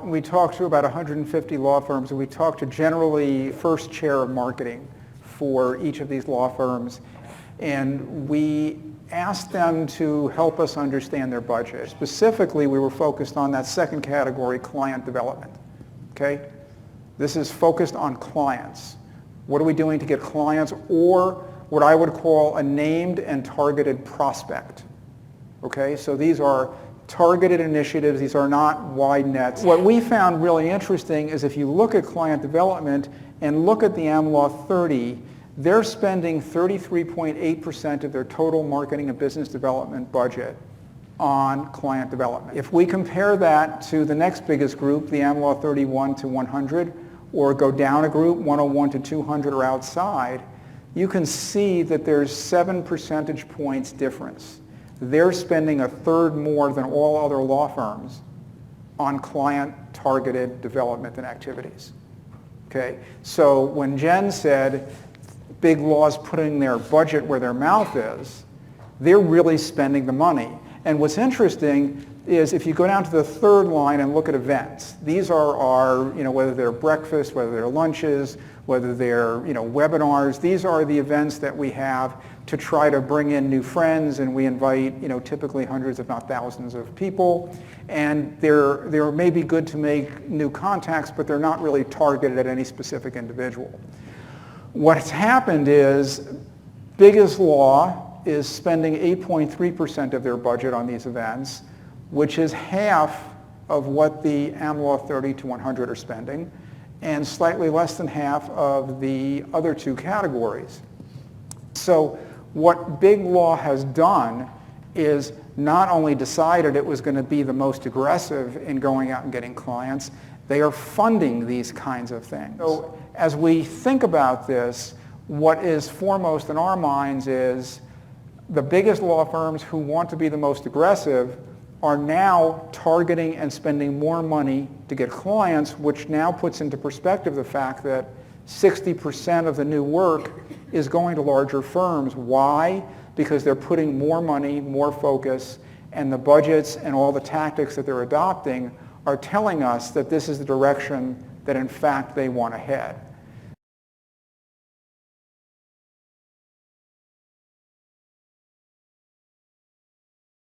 we talked to about 150 law firms, and we talked to generally first chair of marketing for each of these law firms. And we asked them to help us understand their budget. Specifically, we were focused on that second category, client development. Okay? This is focused on clients. What are we doing to get clients, or what I would call a named and targeted prospect? Okay? So these are targeted initiatives. These are not wide nets. What we found really interesting is if you look at client development and look at the AmLaw 30, they're spending 33.8% of their total marketing and business development budget on client development. If we compare that to the next biggest group, the AmLaw 31 to 100, or go down a group, 101 to 200 or outside, you can see that there's 7 percentage points difference. They're spending a third more than all other law firms on client-targeted development and activities. Okay? So when Jen said big laws putting their budget where their mouth is, they're really spending the money. And what's interesting is if you go down to the third line and look at events, these are our, whether they're breakfast, whether they're lunches, whether they're, webinars, these are the events that we have to try to bring in new friends, and we invite, typically hundreds if not thousands of people. And they're maybe good to make new contacts, but they're not really targeted at any specific individual. What's happened is biggest law is spending 8.3% of their budget on these events, which is half of what the AmLaw 30 to 100 are spending, and slightly less than half of the other two categories. So what big law has done is not only decided it was going to be the most aggressive in going out and getting clients, they are funding these kinds of things. So as we think about this, what is foremost in our minds is the biggest law firms who want to be the most aggressive are now targeting and spending more money to get clients, which now puts into perspective the fact that 60% of the new work is going to larger firms. Why? Because they're putting more money, more focus, and the budgets and all the tactics that they're adopting are telling us that this is the direction that in fact they want to head.